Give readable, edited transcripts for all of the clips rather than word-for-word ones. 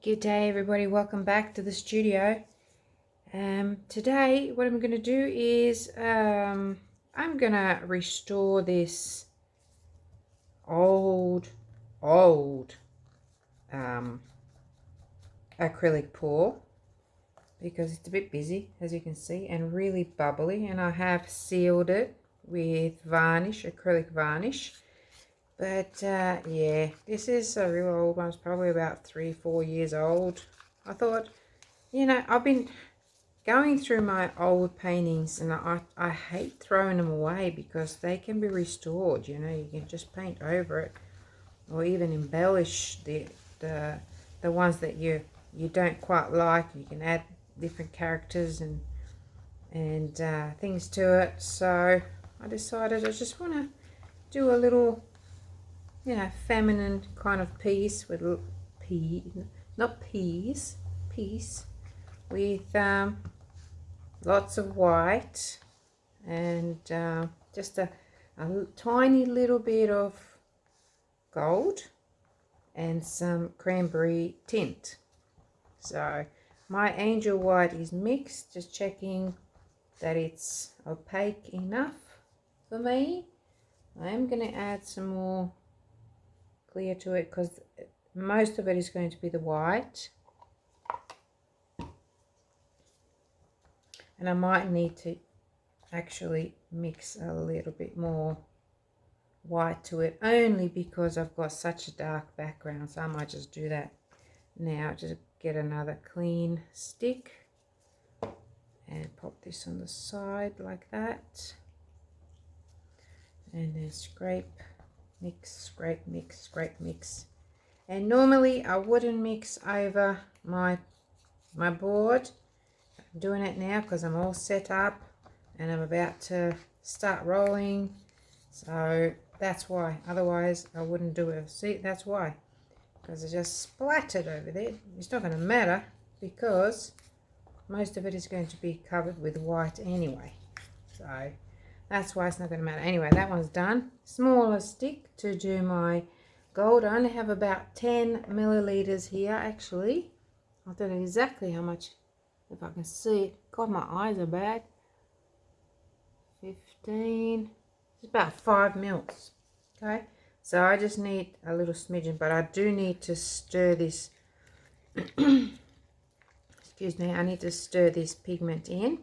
Good day everybody, welcome back to the studio. Today what I'm going to do is I'm going to restore this old acrylic pour because it's a bit busy, as you can see, and really bubbly, and I have sealed it with varnish, acrylic varnish. But yeah, this is a real old one. It's probably about 3-4 years old. I thought, you know, I've been going through my old paintings, and I hate throwing them away because they can be restored. You know, you can just paint over it, or even embellish the ones that you don't quite like. You can add different characters and things to it. So I decided I just want to do a little, you know, feminine kind of piece with piece with lots of white and just a tiny little bit of gold and some cranberry tint. So my angel white is mixed, just checking that it's opaque enough for me. I'm going to add some more clear to it because most of it is going to be the white, and I might need to actually mix a little bit more white to it, only because I've got such a dark background. So I might just do that now. Just get another clean stick and pop this on the side like that, and then scrape, mix, scrape, mix, scrape, mix. And normally I wouldn't mix over my board. I'm doing it now because I'm all set up and I'm about to start rolling, so that's why. Otherwise I wouldn't do it. See, that's why, because I just splattered over there. It's not going to matter because most of it is going to be covered with white anyway, so that's why it's not going to matter. Anyway, that one's done. Smaller stick to do my gold. I only have about 10 milliliters here actually. I don't know exactly how much, if I can see it. God, my eyes are bad. 15. It's about 5 mils. Okay, so I just need a little smidgen, but I do need to stir this. Excuse me, I need to stir this pigment in,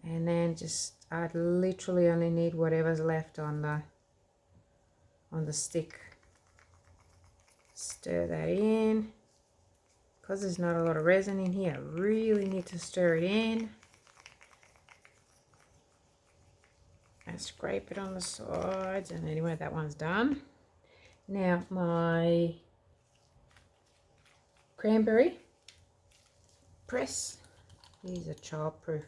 and then just I literally only need whatever's left on the stick. Stir that in because there's not a lot of resin in here. I really need to stir it in and scrape it on the sides. And anyway, that one's done. Now my cranberry press, these are childproof,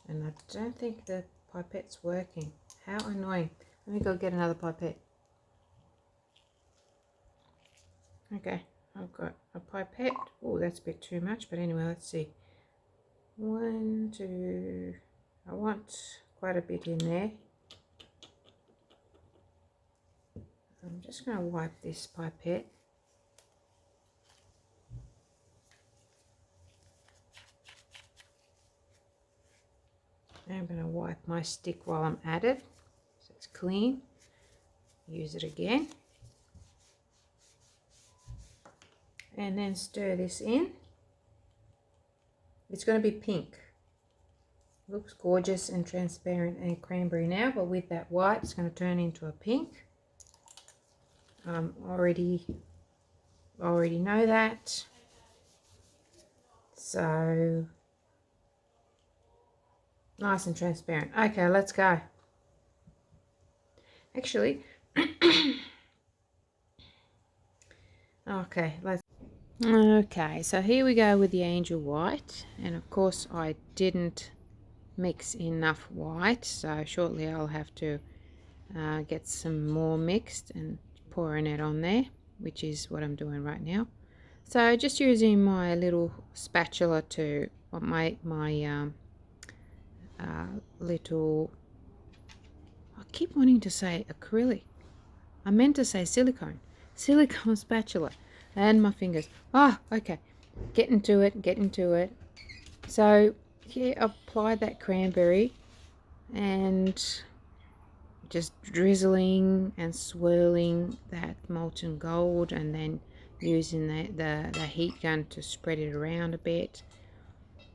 and I don't think the pipette's working. How annoying. Let me go get another pipette. Okay, I've got a pipette. Oh, that's a bit too much, but anyway, let's see. 1, 2, I want quite a bit in there. I'm just going to wipe this pipette. I'm going to wipe my stick while I'm at it, so it's clean. Use it again. And then stir this in. It's going to be pink. Looks gorgeous and transparent and cranberry now, but with that white it's going to turn into a pink. Already know that. So nice and transparent. Okay, let's go. Actually, okay, so here we go with the angel white, and of course I didn't mix enough white, so shortly I'll have to get some more mixed and pouring it on there, which is what I'm doing right now. So just using my little spatula to my little, I keep wanting to say acrylic, I meant to say silicone spatula. and my fingers. Oh, okay. Get into it. So, yeah, apply that cranberry and just drizzling and swirling that molten gold, and then using the heat gun to spread it around a bit.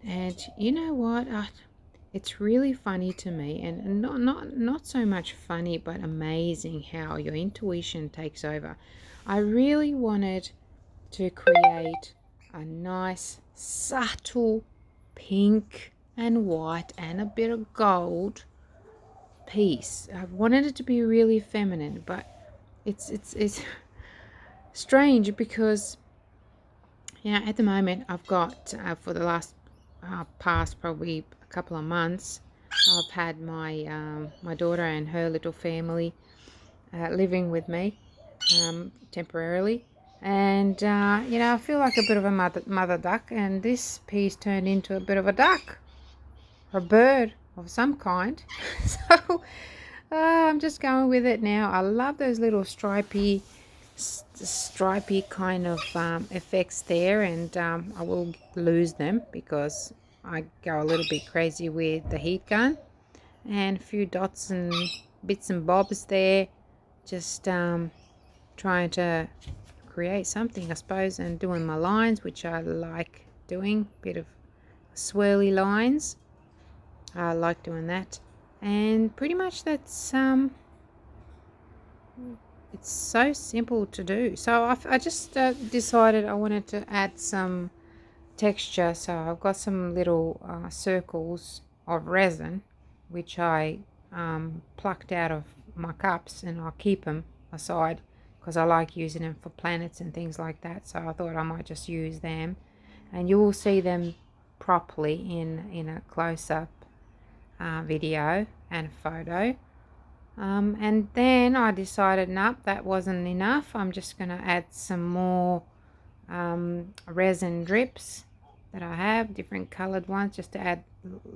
And you know what? It's really funny to me, and not so much funny, but amazing how your intuition takes over. I really wanted to create a nice subtle pink and white and a bit of gold piece. I wanted it to be really feminine, but it's strange because, you know, at the moment I've got for the last past probably a couple of months, I've had my my daughter and her little family living with me temporarily, and you know, I feel like a bit of a mother duck, and this piece turned into a bit of a duck or a bird of some kind. So I'm just going with it now. I love those little stripy kind of effects there, and I will lose them because I go a little bit crazy with the heat gun, and a few dots and bits and bobs there, just trying to create something, I suppose, and doing my lines, which I like doing, bit of swirly lines. I like doing that, and pretty much that's it's so simple to do. So I just decided I wanted to add some texture, so I've got some little circles of resin which I plucked out of my cups, and I'll keep them aside because I like using them for planets and things like that. So I thought I might just use them, and you will see them properly in a close-up video and photo. And then I decided, nope, that wasn't enough. I'm just going to add some more resin drips that I have, different colored ones, just to add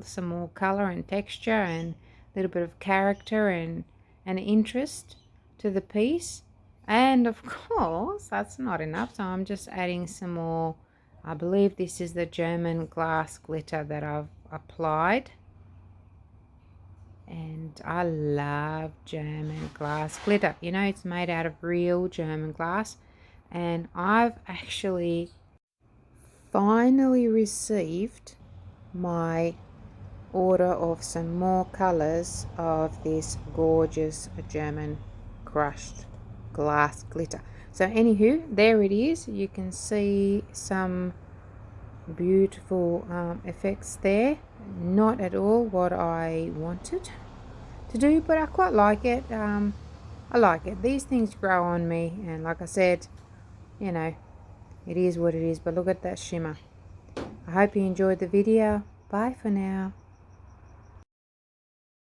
some more color and texture and a little bit of character and interest to the piece. And of course, that's not enough, so I'm just adding some more. I believe this is the German glass glitter that I've applied. And I love German glass glitter. You know, it's made out of real German glass. And I've actually finally received my order of some more colors of this gorgeous German crushed glass glitter. So anywho, there it is. You can see some beautiful effects there. Not at all what I wanted to do, but I quite like it. I like it. These things grow on me, and like I said, you know, it is what it is. But look at that shimmer. I hope you enjoyed the video. Bye for now.